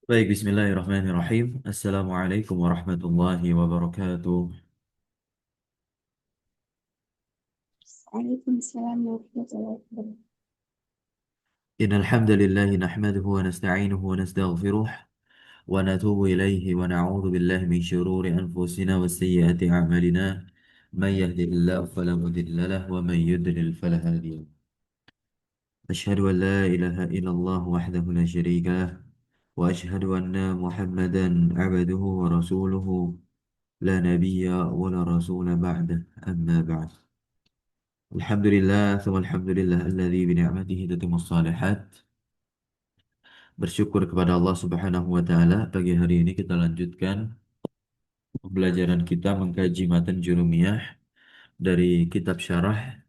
Baik, bismillahirrahmanirrahim. Assalamualaikum warahmatullahi wabarakatuh. وعليكم السلام ورحمة الله وبركاته. Innal hamdalillah nahmaduhu wa nasta'inuhu wa nastaghfiruh wa natubu ilayhi wa na'udzu billahi min shururi anfusina wa sayyiati a'malina. Man yahdihillahu fala mudilla lahu wa man yudlil fala hadiya lahu. Asyhadu an la ilaha illallah wahdahu la syarika lah wa asyhadu anna Muhammadan 'abduhu wa rasuluhu la nabiyya wa la rasula ba'dah. Amma ba'd. Alhamdulillah, thumma alhamdulillah alladzi bi ni'matihi tatimmus shalihat. Bersyukur kepada Allah Subhanahu wa taala, pagi hari ini kita lanjutkan pembelajaran kita mengkaji matan Jurumiyah dari kitab syarah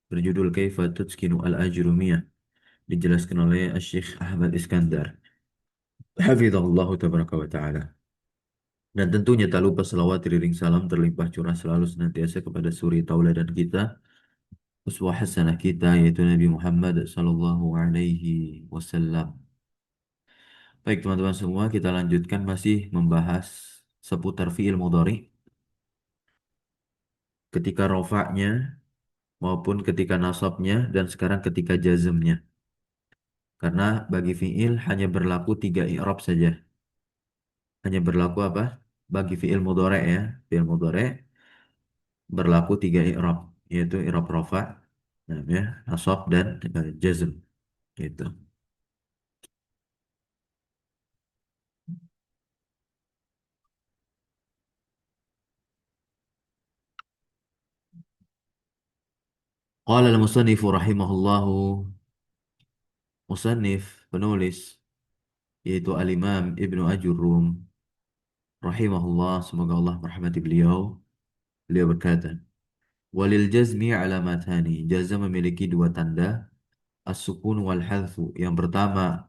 berjudul Kaifa Tutskinu Al-Ajrumiyah, dijelaskan oleh Syekh Ahmad Iskandar hafizahullah tabaraka wa taala. Dan tentunya tak lupa selawat iring salam terlimpah curah selalu senantiasa kepada suri tauladan kita, uswah hasanah kita, yaitu Nabi Muhammad sallallahu alaihi wasallam. Baik teman-teman semua, kita lanjutkan masih membahas seputar fi'il mudhari ketika rofaknya maupun ketika nasabnya dan sekarang ketika jazmnya. Karena bagi fi'il hanya berlaku tiga i'rab saja. Hanya berlaku apa? Bagi fi'il mudhari ya. Fi'il mudhari berlaku tiga i'rab, yaitu i'rab rofa, ya, nasab dan jazm. Gitu. Qala al-musannifu rahimahullahu, musannif penulis yaitu al-Imam Ibnu Ajurrum rahimahullah, semoga Allah merahmati beliau. Beliau berkata, walil jazmi alamatani. Jazm memiliki dua tanda, as-sukun wal hadfu. Yang pertama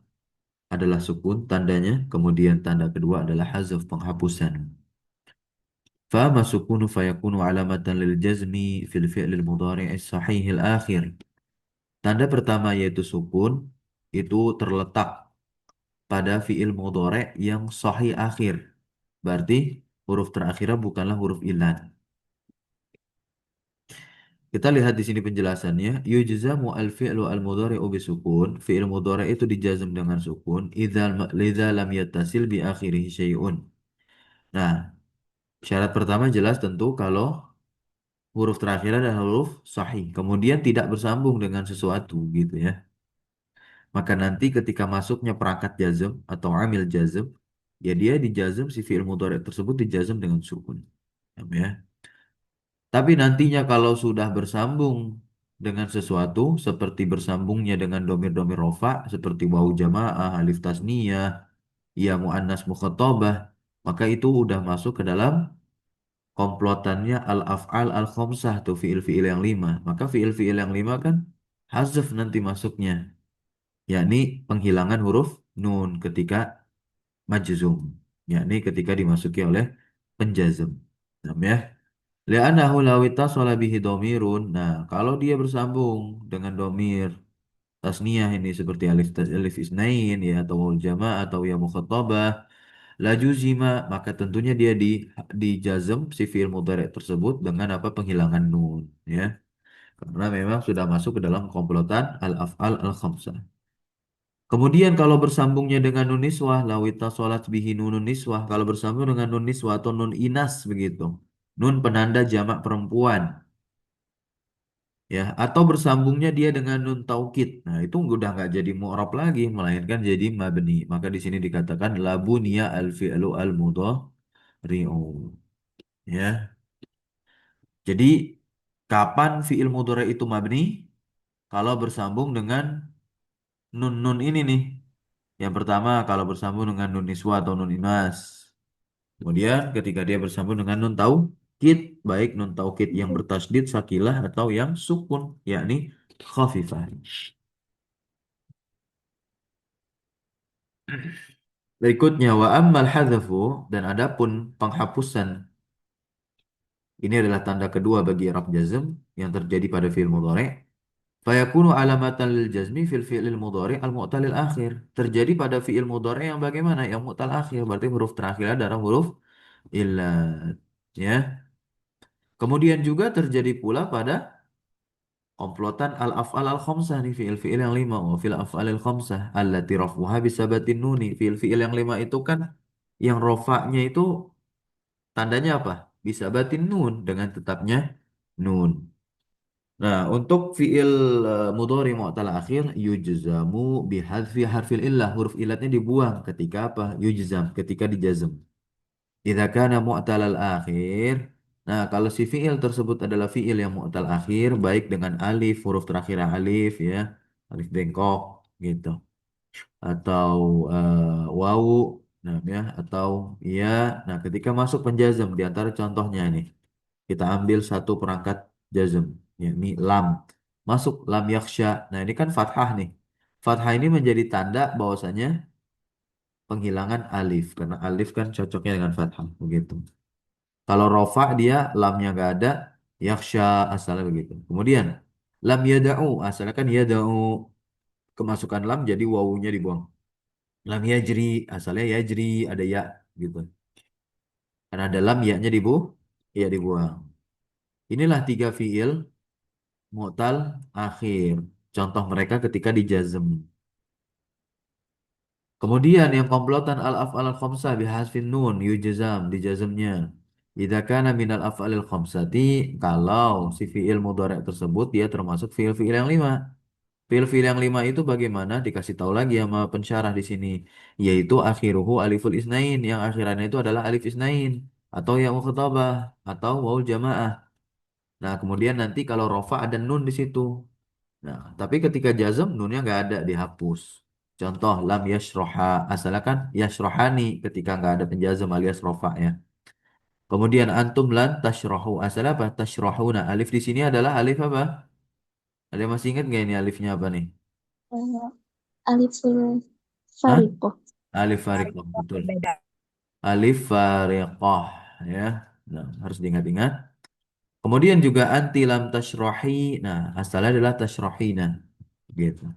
adalah sukun tandanya, kemudian tanda kedua adalah hazf, penghapusan. Fama sukunu fayakunu alamatan lil jazmi fil fi'lil mudhari'is sahihil akhir. Tanda pertama yaitu sukun itu terletak pada fi'il mudhari' yang sahih akhir. Berarti huruf terakhirnya bukanlah huruf ilan. Kita lihat di sini penjelasannya. Yujzamu al-fi'lu al-mudhari'u bisukun. Fi'il mudhari' itu dijazm dengan sukun. Lidza lam yattasil bi akhirih syai'un. Nah, syarat pertama jelas tentu kalau huruf terakhir adalah huruf sahih. Kemudian tidak bersambung dengan sesuatu gitu ya. Maka nanti ketika masuknya perangkat jazm atau amil jazm, ya dia dijazm, si fi'il mudhari' tersebut dijazm dengan sukun. Paham ya? Tapi nantinya kalau sudah bersambung dengan sesuatu, seperti bersambungnya dengan domir-domir rofa, seperti wawu jamaah, alif tasniyah, ya mu'annas mukhatabah, maka itu udah masuk ke dalam komplotannya al-af'al al-khamsah, tuh fiil-fiil yang lima. Maka fiil-fiil yang lima kan hazf nanti masuknya, yakni penghilangan huruf nun ketika majzum, yakni ketika dimasuki oleh penjazm. Paham ya? Li'annahu law ittasala bihi dhamirun. Nah, kalau dia bersambung dengan domir tasniyah ini seperti alif isnain ya, atau wal jamaah atau ya mukhatabah, la juzima, maka tentunya dia di jazm si fi'il mudhari' tersebut dengan apa? Penghilangan nun ya. Karena memang sudah masuk ke dalam komplotan al-af'al al-khamsah. Kemudian kalau bersambungnya dengan nun niswah, lawita sholat bihi nunun niswah. Kalau bersambung dengan nun niswah atau nun inas begitu. Nun penanda jamak perempuan. Ya, atau bersambungnya dia dengan nun taukid. Nah, itu udah nggak jadi mu'rab lagi, melainkan jadi mabni. Maka di sini dikatakan labuniya al-fi'lu al-mudhari'u. Ya. Jadi kapan fi'il mudhari' itu mabni? Kalau bersambung dengan nun-nun ini nih. Yang pertama kalau bersambung dengan nun niswa atau nun inas. Kemudian ketika dia bersambung dengan nun taukid, baik nun taukid yang bertasydid sakilah atau yang sukun, yakni khafifah. Berikutnya wa ammal hadzafu, dan adapun penghapusan, ini adalah tanda kedua bagi i'rab jazm yang terjadi pada fi'il mudhari'. Fayakunu alamatan lil jazmi fil fi'lil mudhari al mu'talil akhir. Terjadi pada fi'il mudhari yang bagaimana? Yang mu'tal akhir. Berarti huruf terakhir adalah huruf illat. Ya. Kemudian juga terjadi pula pada komplotan al-af'al al-khamsah nih fi'il-fi'il yang lima. Oh, fil af'alil khamsah allati rafuha bisabatin nuni. Fi'il-fi'il yang lima itu kan yang rofaknya itu tandanya apa? Bisabatin nun dengan tetapnya nun. Nah, untuk fi'il mudhari mu'tal akhir yujzamu bihadfi harfil illah. Huruf illatnya dibuang ketika apa? Yujzam, ketika dijazm. Idza kana mu'talal akhir. Nah, kalau si fi'il tersebut adalah fi'il yang mu'tal akhir baik dengan alif, huruf terakhir alif ya, alif bengkok gitu. Atau wawu nah ya atau ya. Nah, ketika masuk penjazm di antara contohnya nih, kita ambil satu perangkat jazm yakni lam. Masuk lam yakhsha. Nah, ini kan fathah nih. Fathah ini menjadi tanda bahwasanya penghilangan alif karena alif kan cocoknya dengan fathah begitu. Kalau rofa dia lamnya nggak ada, yaksha asalnya begitu. Kemudian lam yada'u asalnya kan yada'u, kemasukan lam jadi wawunya dibuang. Lam yajri asalnya yajri ada ya gitu. Karena ada lam ya-nya ya dibuang. Inilah tiga fiil mu'tal akhir. Contoh mereka ketika dijazm. Kemudian yang komplotan al-af'al al-khamsah bihasfin nun yujzam dijazmnya. Idza kana minal af'alil khamsati kalau si fi'il mudhari' tersebut dia termasuk fi'il-fi'il yang lima. Fi'il-fi'il yang lima itu bagaimana? Dikasih tahu lagi sama pensyarah di sini, yaitu akhiruhu aliful isnain, yang akhirannya itu adalah alif isnain atau yang mukhatabah atau waul jamaah. Nah, kemudian nanti kalau rofa ada nun di situ. Nah, tapi ketika jazm nunnya nggak ada, dihapus. Contoh lam yashroha, asalnya kan yashrohani ketika nggak ada penjazm alias rofa ya. Kemudian antum lan tashrohu, asalnya apa? Tashrohuna. Alif di sini adalah alif apa? Ada yang masih ingat nggak ini alifnya apa nih? Eh, Alif Hah? Fariqoh. Alif fariqah, betul. Alif fariqah ya. Nah, harus diingat-ingat. Kemudian juga anti lam tashrohi. Nah, asalnya adalah tashrohina. Gitu.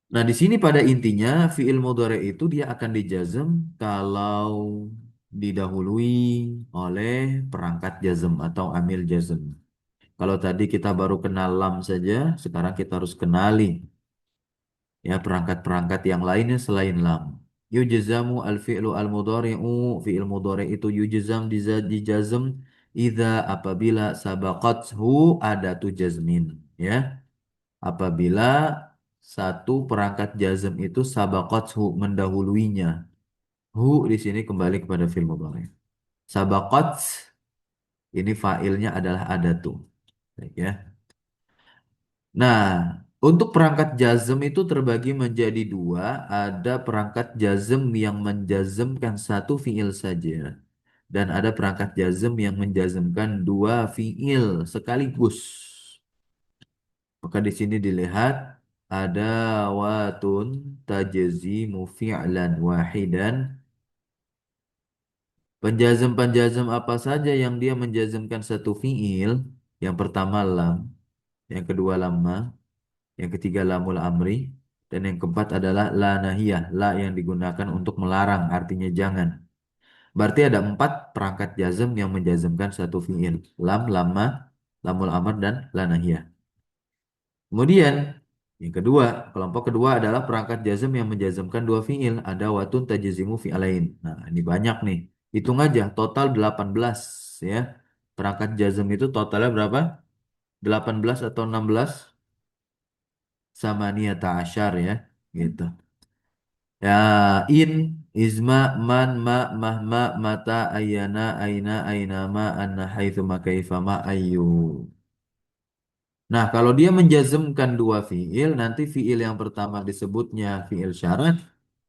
Nah, di sini pada intinya fiil mudhari itu dia akan dijazm kalau didahului oleh perangkat jazm atau amil jazm. Kalau tadi kita baru kenal lam saja, sekarang kita harus kenali ya perangkat-perangkat yang lainnya selain lam. Yujzamu al-fi'lu al-mudhari'u, fi'il mudhari itu yujzam dijazm idza apabila sabaqathu adatu jazmin ya. Apabila satu perangkat jazm itu sabaqathu mendahuluinya. Hu di sini kembali kepada fi'il mudhari. Sabaqat ini fa'ilnya adalah adatu. Baik ya. Nah, untuk perangkat jazm itu terbagi menjadi dua. Ada perangkat jazm yang menjazmkan satu fiil saja. Dan ada perangkat jazm yang menjazmkan dua fiil sekaligus. Maka di sini dilihat ada watun tajzimu fi'lan wahidan. Penjazm-penjazm apa saja yang dia menjazmkan satu fiil. Yang pertama lam, yang kedua lamma, yang ketiga lamul amri, dan yang keempat adalah la nahiyah, la yang digunakan untuk melarang, artinya jangan. Berarti ada empat perangkat jazm yang menjazmkan satu fiil. Lam, lamma, lamul amr, dan la nahiyah. Kemudian, yang kedua, kelompok kedua adalah perangkat jazm yang menjazmkan dua fiil. Ada watun tajzimu fi'alain. Nah, ini banyak nih. Hitung aja, total 18 ya. Perangkat jazm itu totalnya berapa? 18 atau 16? Sama niyata asyar ya. Gitu. Ya, in, izma, man, ma, mahma, mata, ayana, aina, ainama, anna, haitsuma, kaifama, ayu. Nah, kalau dia menjazmkan dua fiil, nanti fiil yang pertama disebutnya fiil syarat,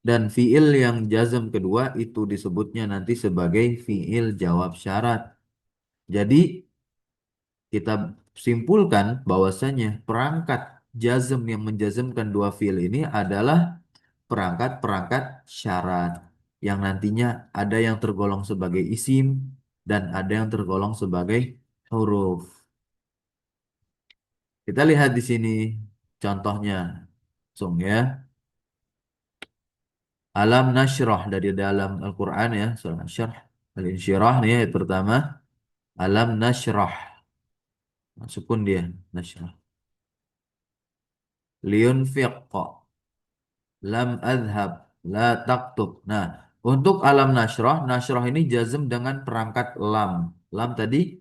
dan fiil yang jazm kedua itu disebutnya nanti sebagai fiil jawab syarat. Jadi, kita simpulkan bahwasanya perangkat jazm yang menjazmkan dua fiil ini adalah perangkat-perangkat syarat yang nantinya ada yang tergolong sebagai isim dan ada yang tergolong sebagai huruf. Kita lihat di sini contohnya. Langsung ya. Alam nasyrah dari dalam Al-Quran ya. Surah Syarh. Al-Insyirah nih ayat pertama. Alam nasyrah. Sukun dia. Nasyrah. Liyunfiq. Lam adhab. La taktub. Nah, untuk alam nasyrah. Nasyrah ini jazm dengan perangkat lam. Lam tadi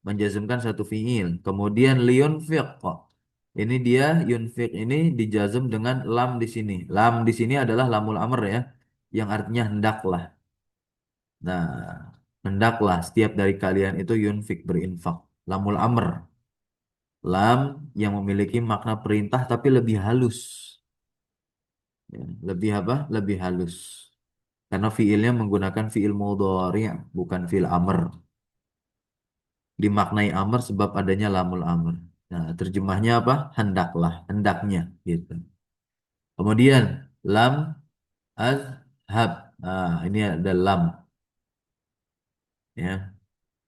menjazmkan satu fiil. Kemudian liyunfiq. Ini dia yunfiq ini dijazm dengan lam di sini. Lam di sini adalah lamul amr ya, yang artinya hendaklah. Nah, hendaklah setiap dari kalian itu yunfiq berinfak. Lamul amr, lam yang memiliki makna perintah tapi lebih halus. Ya, lebih apa? Lebih halus. Karena fiilnya menggunakan fiil mudhari' bukan fiil amr. Dimaknai amr sebab adanya lamul amr. Nah, terjemahnya apa? Hendaklah, hendaknya gitu. Kemudian lam azhab. Nah, ini ada lam ya.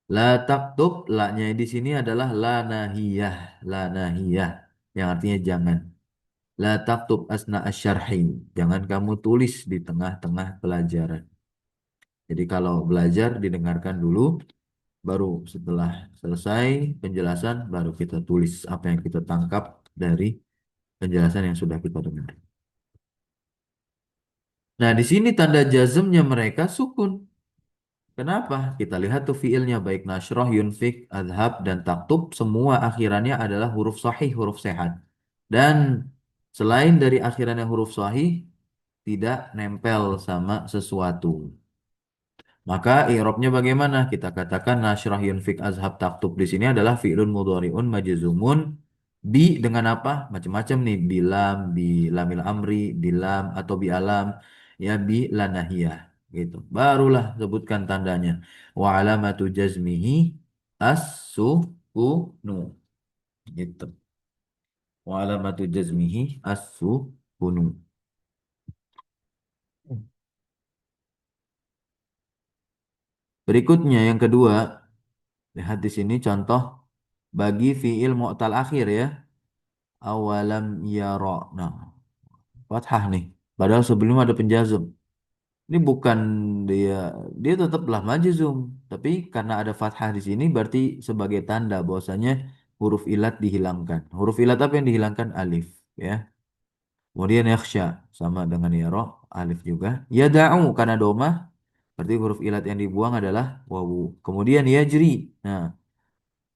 La taktub, la-nya di sini adalah la nahiyah, la nahiyah yang artinya jangan. La taktub asna asyarhi. Jangan kamu tulis di tengah-tengah pelajaran. Jadi kalau belajar didengarkan dulu, baru setelah selesai penjelasan baru kita tulis apa yang kita tangkap dari penjelasan yang sudah kita dengar. Nah, di sini tanda jazmnya mereka sukun. Kenapa? Kita lihat tuh fiilnya baik nasroh, yunfik, adhab, dan taktub semua akhirannya adalah huruf sahih, huruf sehat. Dan selain dari akhirannya huruf sahih, tidak nempel sama sesuatu. Maka i'rabnya bagaimana? Kita katakan nasrah yunfik azhab taktub di sini adalah fi'lun mudhari'un majzumun bi dengan apa? Macam-macam nih, bilam, bi lamil amri, bilam atau bi alam, ya bi lanahiyah gitu. Barulah sebutkan tandanya. Wa alamatu jazmihi as-sukunu gitu. Wa alamatu jazmihi as-sukunu. Berikutnya yang kedua, lihat di sini contoh bagi fiil mu'tal akhir ya. Awalam yara. Nah, fathah nih. Padahal sebelum ada penjazm. Ini bukan dia dia tetaplah majzum, tapi karena ada fathah di sini berarti sebagai tanda bahwasanya huruf ilat dihilangkan. Huruf ilat apa yang dihilangkan? Alif, ya. Kemudian yakhsha sama dengan yara, alif juga. Yada'u karena domah berarti huruf ilat yang dibuang adalah wawu. Kemudian yajri. Nah,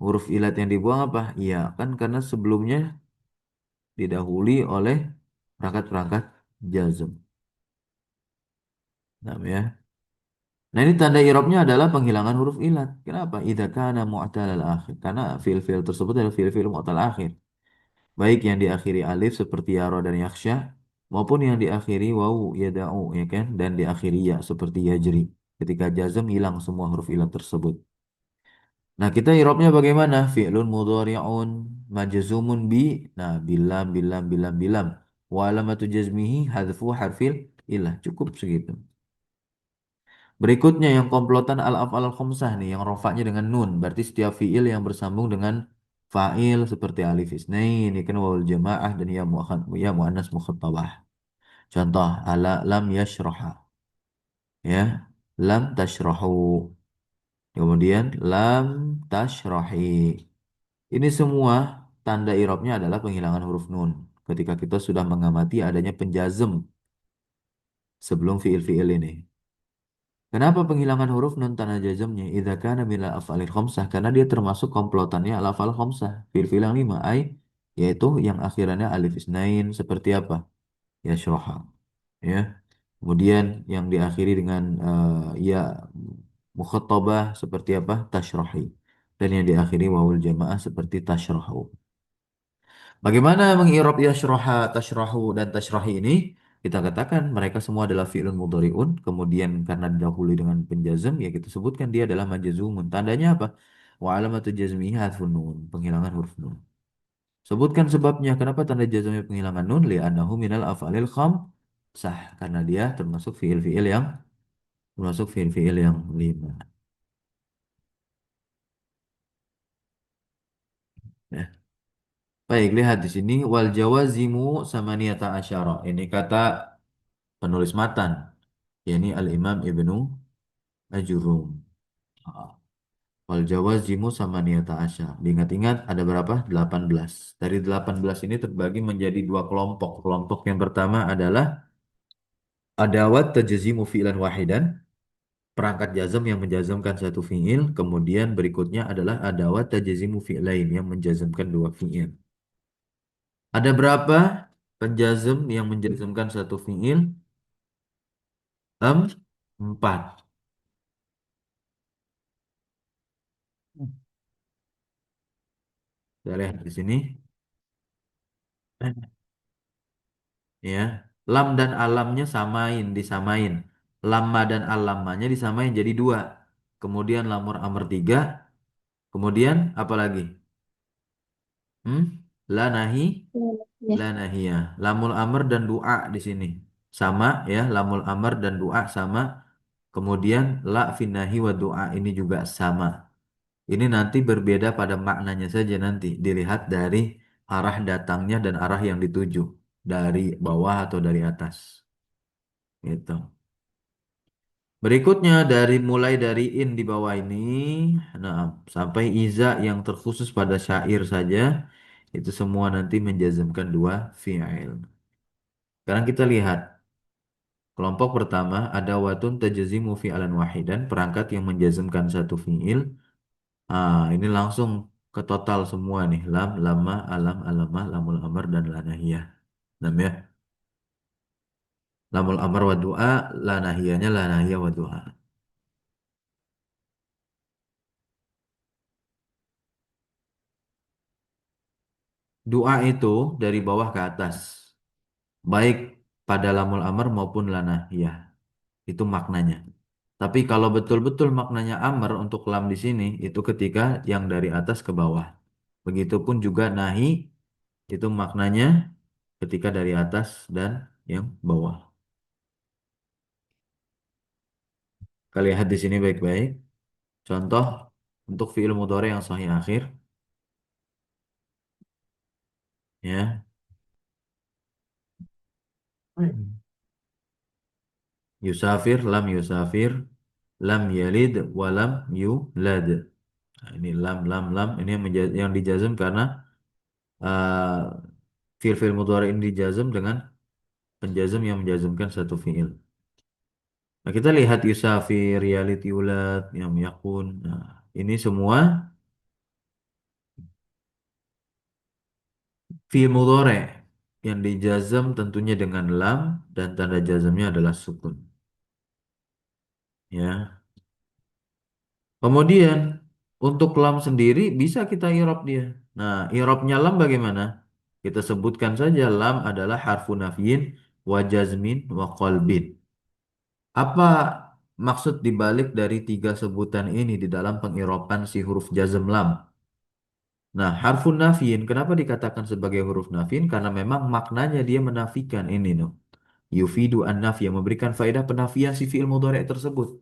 huruf ilat yang dibuang apa? Iya, kan karena sebelumnya didahului oleh perangkat-perangkat jazm. Nah, ya. Nah, ini tanda i'rabnya adalah penghilangan huruf ilat. Kenapa? Idza kana mu'tal al-akhir. Karena fiil-fiil tersebut adalah fiil-fiil mu'tal akhir. Baik yang diakhiri alif seperti yara dan yakhsha maupun yang diakhiri wawu yada'u ya kan dan diakhiri ya seperti yajri. Ketika jazm hilang semua huruf ilat tersebut. Nah, kita i'rabnya bagaimana? Fi'lun mudhari'un majzumun bi. Nah, bilam bilam bilam bilam. Wa alamatu jazmihi hadfu harfil ilah. Cukup segitu. Berikutnya yang komplotan al-af'al al-khamsah nih yang rofaknya dengan nun. Berarti setiap fi'il yang bersambung dengan fa'il seperti alif isnain, ini kan wawul jamaah dan ya muannas mukhattabah. Contoh ala lam yashraha ya. Lam tashrahu. Kemudian lam tashrahi. Ini semua tanda i'rabnya adalah penghilangan huruf nun. Ketika kita sudah mengamati adanya penjazm sebelum fiil-fiil ini. Kenapa penghilangan huruf nun tanda jazmnya? Idza kana minal af'alil khamsah karena dia termasuk komplotannya al af'al khamsah. Fiil-fiil yang lima yaitu yang akhirannya alif isnain seperti apa? Yashraha ya. Kemudian yang diakhiri dengan ya mukhattabah seperti apa? Tashrahi. Dan yang diakhiri wawul jamaah seperti tashrahu. Bagaimana mengirob yashroha, tashrahu, dan tashrahi ini? Kita katakan mereka semua adalah fi'lun mudhari'un. Kemudian karena didahului dengan penjazm, ya kita sebutkan dia adalah majazumun. Tandanya apa? Wa alamatu jazmihi hadfun nun. Penghilangan huruf nun. Sebutkan sebabnya. Kenapa tanda jazmnya penghilangan nun? Li'annahu minal af'alil sah. Karena dia termasuk fi'il-fi'il yang lima. Ya. Baik, lihat di sini wal jawazimu samaniyata asyara. Ini kata penulis matan, yakni Al-Imam Ibnu Ajurum. Ah, wal jawazimu samaniyata asyara. Diingat-ingat ada berapa? 18. Dari 18 ini terbagi menjadi dua kelompok. Kelompok yang pertama adalah adawat tajzimu fi'lan wahidan, perangkat jazm yang menjazmkan satu fi'il. Kemudian berikutnya adalah adawat tajzimu fi'lain yang menjazmkan dua fi'il. Ada berapa penjazm yang menjazmkan satu fi'il? Em, Empat. Kita lihat di sini. Ya. Lam dan alamnya disamain. Lamma dan alamanya disamain jadi dua. Kemudian lamur amr tiga. Kemudian apa lagi? Hmm? La nahi, Ya. la nahiyah. Lamul amr dan doa di sini. Sama ya, lamul amr dan doa sama. Kemudian la finahi wa doa ini juga sama. Ini nanti berbeda pada maknanya saja nanti dilihat dari arah datangnya dan arah yang dituju dari bawah atau dari atas. Gitu. Berikutnya mulai dari in di bawah ini, nah sampai iza yang terkhusus pada syair saja itu semua nanti menjazmkan dua fi'il. Sekarang kita lihat kelompok pertama ada watun tajazimu fi'alan wahidan perangkat yang menjazmkan satu fi'il. Ah, ini langsung ke total semua nih. Lam, lama, alam, alamah, lamul amr, dan lanahiyah. Enam ya. Lamul amr wa du'a, lanahiyahnya lanahiyah wa du'a. Doa itu dari bawah ke atas. Baik pada lamul amr maupun lanahiyah. Itu maknanya. Tapi kalau betul-betul maknanya amr untuk lam di sini, itu ketika yang dari atas ke bawah. Begitupun juga nahi, itu maknanya ketika dari atas dan yang bawah. Kita lihat di sini baik-baik. Contoh untuk fiil mudhari yang sahih akhir ya. Yusafir, lam yusafir, lam yalid, walam yulad. Nah, ini lam ini yang dijazm karena fiil-fiil mudhari ini dijazm dengan penjazm yang menjazmkan satu fiil. Nah, kita lihat yusafir, yalid, yulad, yang yakun. Nah, ini semua fiil mudhari yang dijazm tentunya dengan lam dan tanda jazmnya adalah sukun. Ya. Kemudian untuk lam sendiri bisa kita irob dia. Nah, irobnya lam bagaimana? Kita sebutkan saja lam adalah harfu nafyin wa jazmin wa qalbin. Apa maksud dibalik dari tiga sebutan ini di dalam pengiroban si huruf jazm lam? Nah, harfu nafyin kenapa dikatakan sebagai huruf nafyin? Karena memang maknanya dia menafikan ini no. Yufidu an-nafya memberikan faedah penafian si fi'il mudhari' tersebut.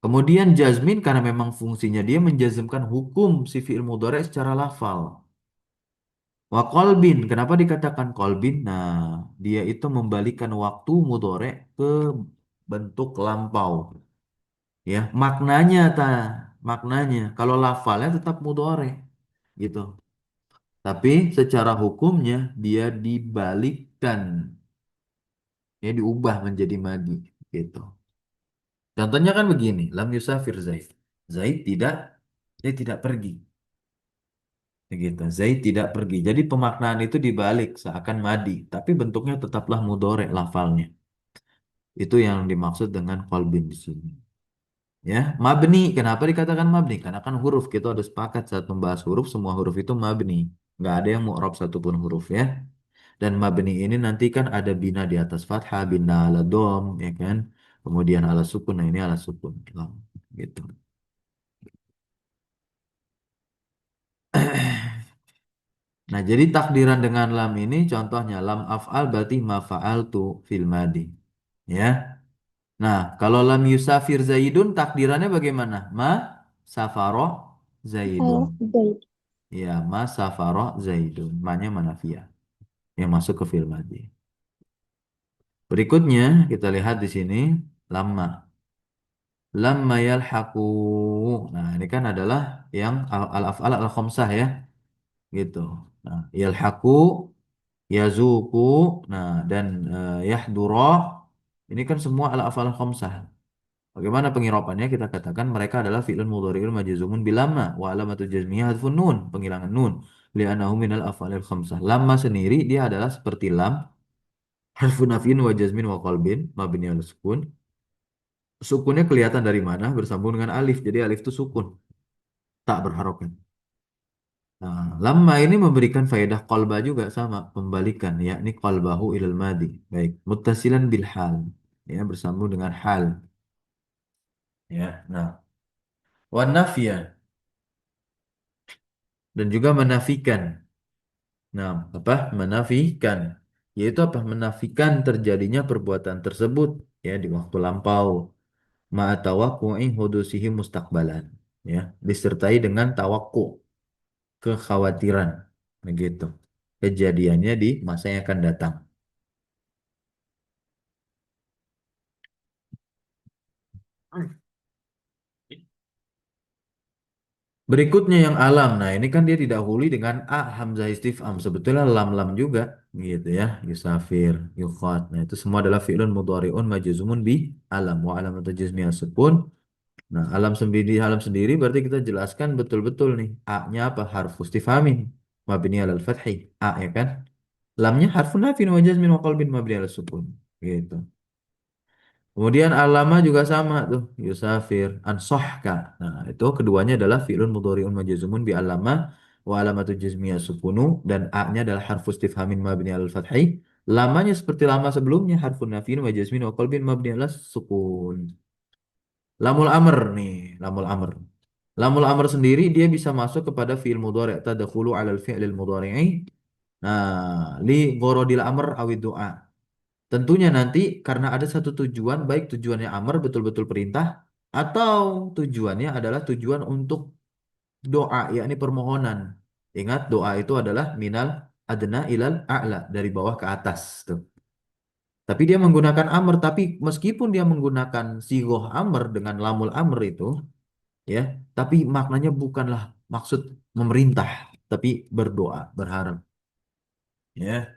Kemudian jazmin karena memang fungsinya dia menjazmkan hukum si fi'il mudhari secara lafal. Wa qalbin, kenapa dikatakan qalbin? Nah, dia itu membalikan waktu mudhari ke bentuk lampau. Ya, maknanya kalau lafalnya tetap mudhari gitu. Tapi secara hukumnya dia dibalikkan, ya diubah menjadi madi gitu. Contohnya kan begini, lam yusafir Zaid. Zaid dia tidak pergi. Begitu. Zaid tidak pergi. Jadi pemaknaan itu dibalik seakan madi, tapi bentuknya tetaplah mudhari lafalnya. Itu yang dimaksud dengan qalbin di sini. Ya, mabni. Kenapa dikatakan mabni? Karena kan huruf kita udah sepakat saat membahas huruf, semua huruf itu mabni. Nggak ada yang mu'rab satupun huruf ya. Dan mabni ini nanti kan ada bina di atas fathah, bina ala dom, ya kan? Kemudian ala sukun, nah ini ala sukun. Lam, gitu. Nah, jadi takdiran dengan lam ini contohnya lam af'al berarti ma fa'altu fil madi. Ya. Nah, kalau lam yusafir Zaidun takdirannya bagaimana? Ma safaro Zaidun. Zaid. Ya, ma safaroh Zaidun. Ma-nya manafiyah yang masuk ke fi'il madhi. Berikutnya kita lihat di sini lama. Lamma yalhaqu. Nah, ini kan adalah yang al-af'al al-khamsah ya, gitu. Nah, yalhaqu, yazuku, nah dan yahdura. Ini kan semua al-af'al al-khamsah. Bagaimana pengirapannya? Kita katakan mereka adalah fi'lun mudhari'un majzumun bilamma wa alamatul jazmiyah hadfun nun, penghilangan nun. Li'annahu minal af'alil khamsah. Lamma sendiri dia adalah seperti lam, harfun nafyin wa jazmin wa qalbin mabni al sukun. Sukunnya kelihatan dari mana? Bersambung dengan alif. Jadi alif itu sukun, tak berharokat. Nah, lamma ini memberikan faedah qalba juga sama, pembalikan yakni qalbahu ilal madi. Baik, muttasilan bil hal. Ya, bersambung dengan hal. Ya, nah, wan nafya dan juga menafikan. Nah, apa? Menafikan. Yaitu apa? Menafikan terjadinya perbuatan tersebut ya di waktu lampau. Ma'atawakku'i hudusihi mustakbalan. Ya, disertai dengan tawakku, kekhawatiran. Begitu. Kejadiannya di masa yang akan datang. Berikutnya yang alam. Nah, ini kan dia didahului dengan a hamzah istifham. Sebetulnya lam-lam juga gitu ya. Yusafir, yukhad. Nah, itu semua adalah fi'lun mudhari'un majzumun bi alam wa alamatu jazmiyah sukun. Nah, alam sendiri berarti kita jelaskan betul-betul nih. A-nya apa? Harfu istifhamin mabni alal fathi. A ya kan? Lamnya harfun nafin wa jazmin wa qalbin mabni alal sukun. Gitu. Kemudian alama juga sama tuh, yusafir, ansohka. Nah, itu keduanya adalah fi'lun mudhari'un majzumun bi alama wa alamatu jazmiyah sukunu dan a-nya adalah harfu istifhamin mabni al fathi. Lamanya seperti lama sebelumnya harfun nafin wa jazmin wa qalbin mabni al sukun. Lamul amr nih, lamul amr. Lamul amr sendiri dia bisa masuk kepada fi'il mudhari' tadkhulu 'alal fi'lil mudhari'i. Nah, li gharadil amr awid du'a. Tentunya nanti karena ada satu tujuan, baik tujuannya amar betul-betul perintah, atau tujuannya adalah tujuan untuk doa, yakni permohonan. Ingat doa itu adalah minal adna ilal a'la, dari bawah ke atas. Tuh. Tapi dia menggunakan amr, tapi meskipun dia menggunakan sigoh amr dengan lamul amr itu, ya, tapi maknanya bukanlah maksud memerintah, tapi berdoa, berharap. Ya,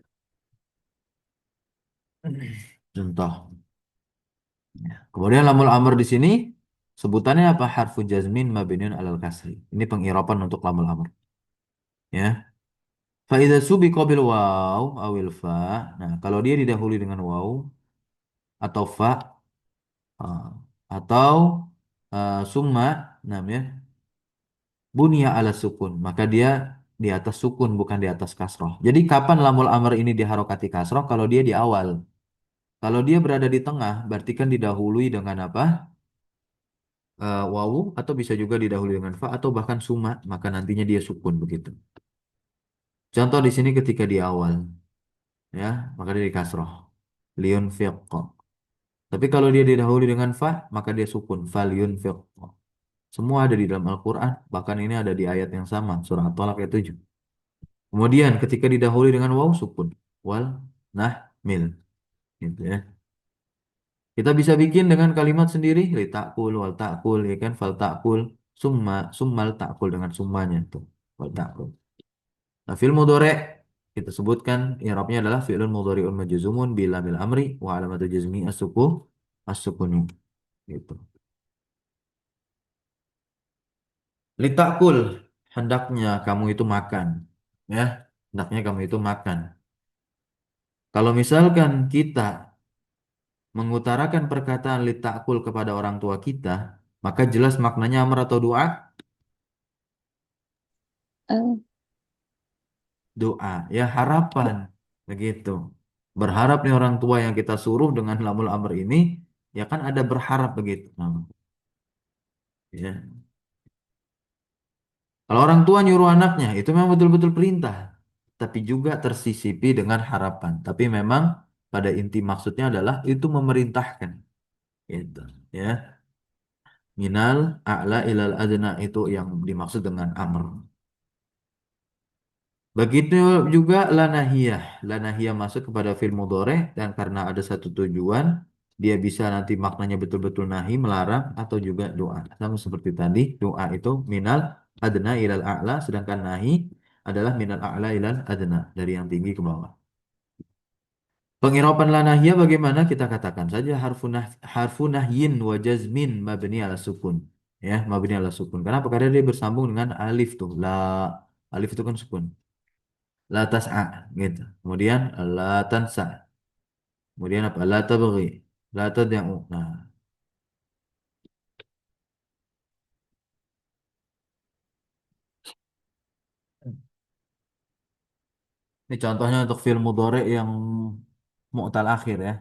contoh. Kemudian lamul amr di sini sebutannya apa? Harfu jazmin mabniun alal kasri. Ini pengirapan untuk lamul amr. Ya. Fa idza subiqa bil waw awil fa. Nah, kalau dia didahului dengan waw atau fa ah, atau summa namanya bunya ala sukun, maka dia di atas sukun bukan di atas kasroh. Jadi kapan lamul amr ini diharokati kasroh? Kalau dia di awal. Kalau dia berada di tengah, berarti kan didahului dengan apa? Wawu atau bisa juga didahului dengan fa atau bahkan summa maka nantinya dia sukun begitu. Contoh di sini ketika di awal ya maka dia di kasroh liun fiqh. Tapi kalau dia didahului dengan fa maka dia sukun falyun fiqh. Semua ada di dalam Al-Qur'an bahkan ini ada di ayat yang sama surah At-Talaq ayat 7. Kemudian ketika didahului dengan wawu sukun wal nah mil gitu ya. Kita bisa bikin dengan kalimat sendiri li ta'kul wal ta'kul ya kan fal ta'kul summal ta'kul dengan summanya tuh wal ta'kul. Nah, fi'il mudhari' kita sebutkan i'rabnya adalah fi'lun mudhari'un majzumun bi lamil amri wa alamatu jazmi as-sukunu gitu. Litakul hendaknya kamu itu makan ya, hendaknya kamu itu makan. Kalau misalkan kita mengutarakan perkataan litakul kepada orang tua kita, maka jelas maknanya amar atau doa? Eh, Doa, ya harapan begitu. Berharap nih orang tua yang kita suruh dengan lamul amr ini, ya kan ada berharap begitu. Nah, ya. Kalau orang tua nyuruh anaknya, itu memang betul-betul perintah, tapi juga tersisipi dengan harapan. Tapi memang pada inti maksudnya adalah itu memerintahkan, gitu. Ya, minal a'la ilal adna itu yang dimaksud dengan amr. Begitu juga lanahiyah. Lanahiyah masuk kepada fi'il mudhari dan karena ada satu tujuan, dia bisa nanti maknanya betul-betul nahi, melarang atau juga doa. Sama seperti tadi, doa itu minal adna ilal a'la, sedangkan nahi adalah minal a'la ilal adna, dari yang tinggi ke bawah. Pengirapan lanahiyah bagaimana? Kita katakan saja harfu nahyin wa jazmin mabni ala sukun. Ya, mabni ala sukun. Kenapa? Karena dia bersambung dengan alif tuh. La, alif itu kan sukun. La tas'a gitu. Kemudian la tansa. Kemudian apa? La tabghi. La tad'u. Nah, ini contohnya untuk fi'il mudhari yang mu'tal akhir ya.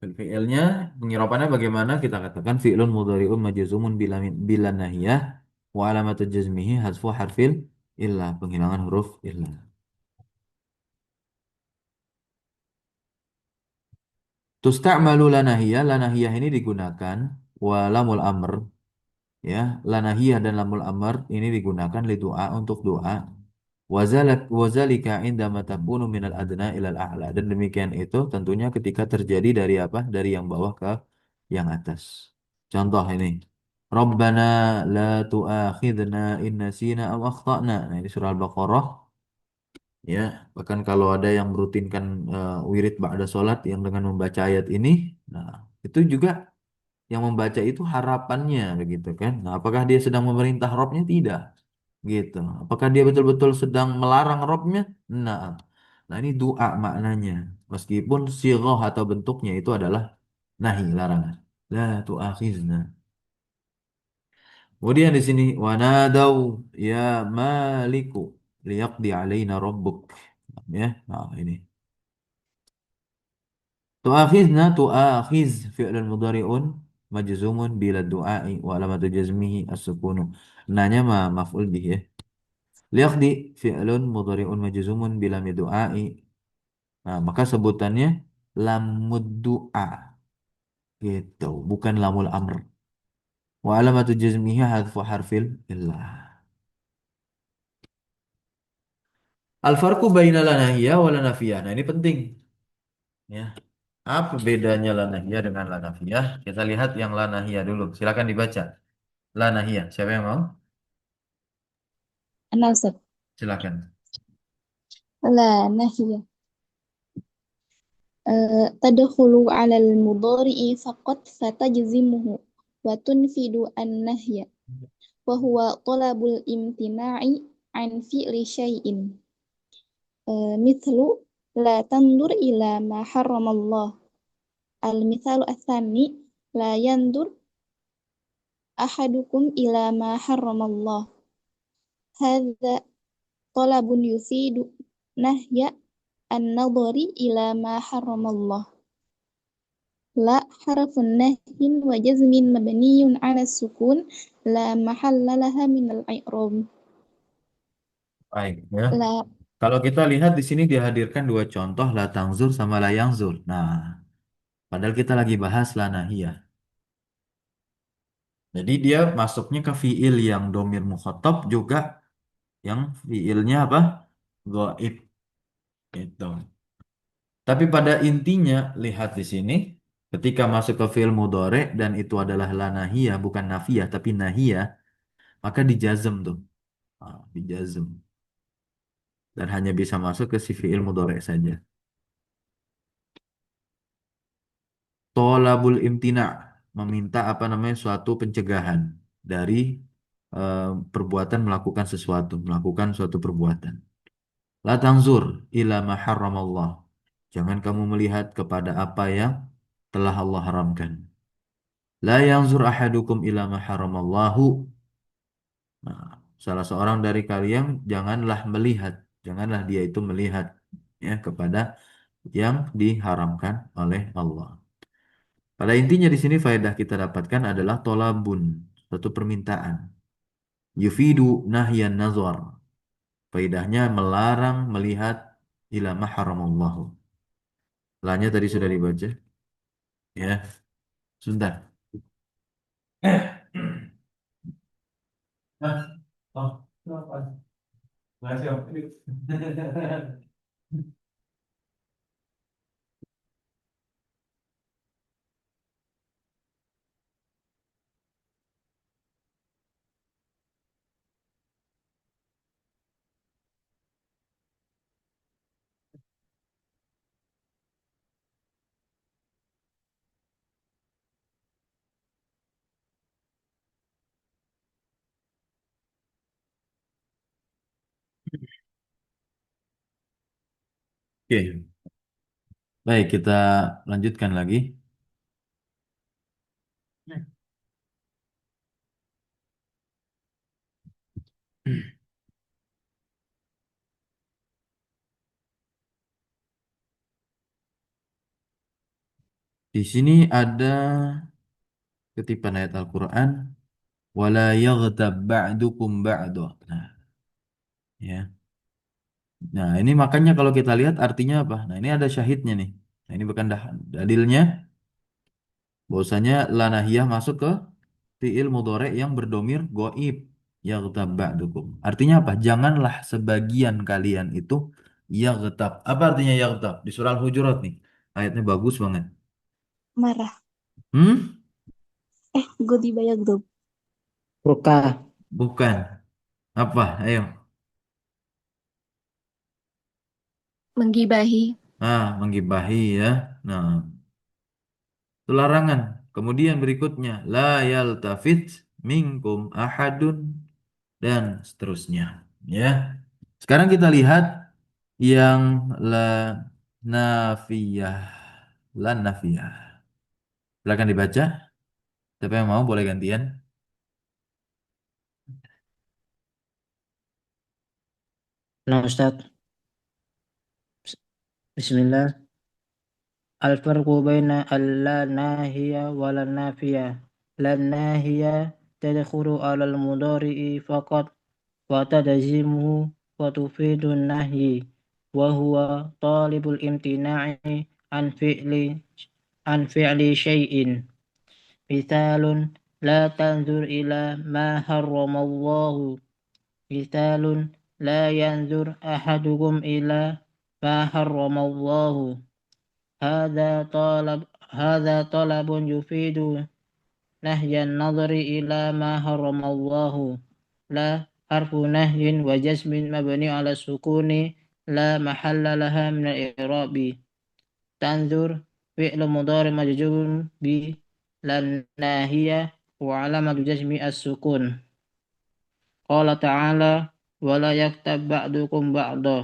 Fi'ilnya pengirapannya bagaimana? Kita katakan fi'lun mudhari'un majzumun bila nahiyah wa alamatu jazmihi hasfu harfil illa, penghilangan huruf illa. Tusta'malu lanahiyah, lanahiyah ini digunakan wa lamul amr ya, lanahiyah dan lamul amr ini digunakan li doa untuk doa. Wazalika indama takunu minal adna ilal a'la, dan demikian itu tentunya ketika terjadi dari apa? Dari yang bawah ke yang atas. Contoh ini. Rabbana la tu'akhidna in nasina aw akhtana. Nah, ini surah Al-Baqarah ya. Bahkan kalau ada yang merutinkan wirid ba'da sholat yang dengan membaca ayat ini, nah itu juga yang membaca itu harapannya begitu kan. Nah, apakah dia sedang memerintah Robnya? Tidak. Gitu. Apakah dia betul-betul sedang melarang Robnya? Nah, nah ini doa maknanya. Meskipun siroh atau bentuknya itu adalah nahi, larangan. La tu'akhizna. Kemudian di sini wanadau ya maliku liyaqdi alaina rabbuk. Ya, nah ini. Tu'akhizna tu'akhiz fi'lun mudhari'un majzumun bila du'ai wa alamatu jazmihi as-sukunu. Nanya maf'ul bih ya. Liyaqdi fi'lun mudhari'un majzumun bila du'ai. Nah, maka sebutannya lamud du'a gitu, bukan lamul amr. Wa alamatu jazmihi hadfu harfil illah. Al farqu baina lanahiyah wa lanafiyah. Nah, ini penting ya. Apa bedanya lanahiyah dengan lanafiyah? Kita lihat yang lanahiyah dulu. Silakan dibaca. Lanahiyah. Siapa yang mau? أنا أستاذ. Silakan. لا نهي. تدخل على المضارع فقط فتجزمه وتنفذ النهي وهو طلب الامتناع عن فعل شيء مثل لا تنظر إلى ما حرم الله. المثال الثاني لا ينظر أحدكم إلى ما حرم الله. هذا طلب يفيد نهي النظر إلى ما حرم الله. لا حرف نهي وجزم مبني على السكون لا محل لها من الإعراب. Baik ya. لا Kalau kita lihat di sini dihadirkan dua contoh la tangzur sama la yangzur. Nah, padahal kita lagi bahas la nahiyah. Jadi dia masuknya ke fiil yang domir mukhatab juga yang fiilnya apa? Gaib itu. Tapi pada intinya lihat di sini ketika masuk ke fiil mudhari dan itu adalah la nahiyah bukan nafiyah tapi nahiyah, maka dijazm tuh. Ah, dijazm dan hanya bisa masuk ke si fiil mudhari saja. Tolabul imtina, meminta apa namanya suatu pencegahan dari eh, perbuatan melakukan sesuatu, melakukan suatu perbuatan. La tangzur ila ma harramallah. Jangan kamu melihat kepada apa yang telah Allah haramkan. La yanzur ahadukum ila ma harramallahu. Nah, salah seorang dari kalian janganlah melihat, janganlah dia itu melihat ya kepada yang diharamkan oleh Allah. Pada intinya di sini faedah kita dapatkan adalah tolabun, suatu permintaan. Yufidu nahyan nazar. Faedahnya melarang melihat ila ma haramallahu. Lanya tadi sudah dibaca. Ya, sebentar. Nah, oh, kenapa? Oke, baik kita lanjutkan lagi. Di sini ada kutipan ayat Al-Quran, wala yaghtab ba'dukum ba'du. Nah, ya. Nah, ini makanya kalau kita lihat artinya apa? Nah, ini ada syahidnya nih. Nah, ini bukan dalilnya bahwasanya la nahiyah masuk ke fiil mudhari yang berdomir goib, yaghtab ba'dukum. Artinya apa? Janganlah sebagian kalian itu yaghtab. Apa artinya yaghtab? Di surah Al-Hujurat nih. Ayatnya bagus banget. Marah. Hmm? Gue dibayar grup. Murka, Bukan. Apa? Ayo. Menggibahi. Ah, menggibahi ya. Nah, itu larangan. Kemudian berikutnya, la yaltafit minkum ahadun dan seterusnya. Ya. Sekarang kita lihat yang la nafiyah. La nafiyah. Silakan dibaca. Siapa yang mau boleh gantian. nah Ustaz, Bismillah. Al-farqu baina al-la-nahiyah wa la-nafiyah. La-nahiyah tadkhulu ala al-mudhari'i faqat wa tadzimuhu wa tufidu nahyi wa huwa talibul imtina'i an fi'li syai'in. Mithalun la tanzur ila ma harramallahu. Mithalun la yanzur ahadukum ila ma harramallahu. هذا طلب هذا طلب يفيد نهي النظر إلى ما حرم الله لا حرف نهي وجزم مبني على السكون لا محل لها من الإعراب تنظر فعل مضارع مجزوم ب لا ناهية وعلامة جزم السكون قال تعالى ولا يكتب بعضكم بعضا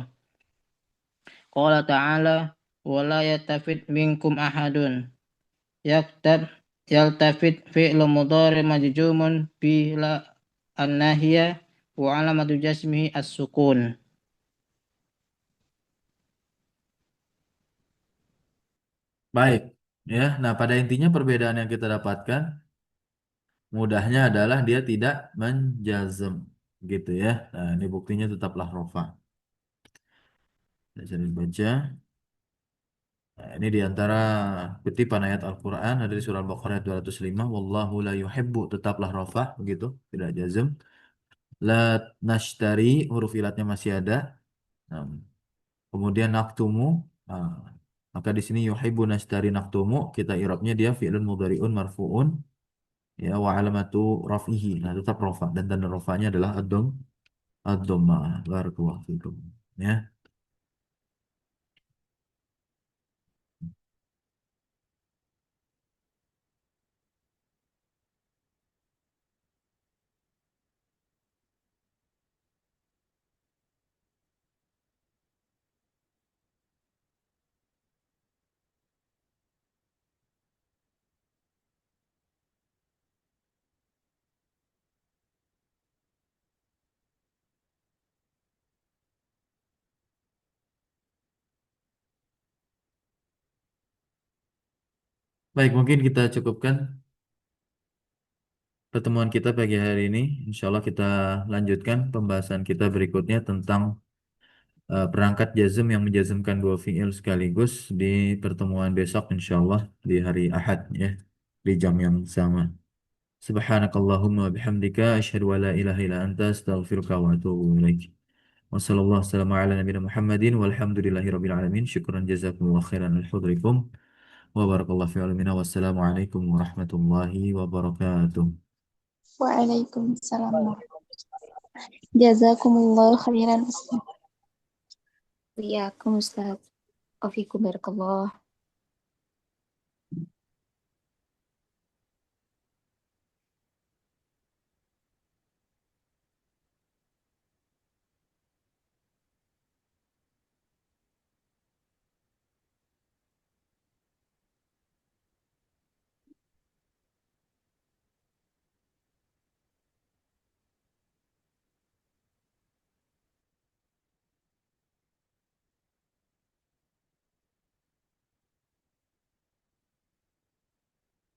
قال تعالى ولا يتفت منكم أحد يكتب يلتفت فعل مضارع مجزوم بلا الناهية وعلامة جزمه السكون. Baik. Ya, nah pada intinya perbedaan yang kita dapatkan mudahnya adalah dia tidak menjazm gitu ya. Nah, ini buktinya tetaplah rofa. Bisa dibaca. Nah, ini di antara kutipan ayat Al-Quran ada di surah Al-Baqarah ayat 205. Wallahu la yuhibbu tetaplah rofa begitu, tidak jazm. La nashtari huruf ilatnya masih ada. Nah, kemudian naktumu. Nah, maka di sini yuhibbu nashtari naktumu kita i'rabnya dia fi'lun mudhari'un marfu'un ya wa alamatu raf'ihi. Nah, tetap rofa dan tanda rofanya adalah ad-dhammah. Barakallahu fikum. Ya. Baik, mungkin kita cukupkan pertemuan kita pagi hari ini. Insya Allah kita lanjutkan pembahasan kita berikutnya tentang perangkat jazm yang menjazmkan dua fiil sekaligus di pertemuan besok insya Allah di hari Ahad ya di jam yang sama. Subhanakallahumma wa bihamdika asyhadu an la ilaha illa anta astaghfiruka wa atubu ilaik. Wassallallahu wassalamu ala nabiyina Muhammadin walhamdulillahi rabbil alamin. Syukran jazakumullah khairan al-hudrikum. Wa barakallahu fi alamina. Wassalamualaikum warahmatullahi wabarakatuh. Waalaikumsalam. Jazakumullah khairan Ustaz. Wiyyakum Ustaz. Wafikum barakallah.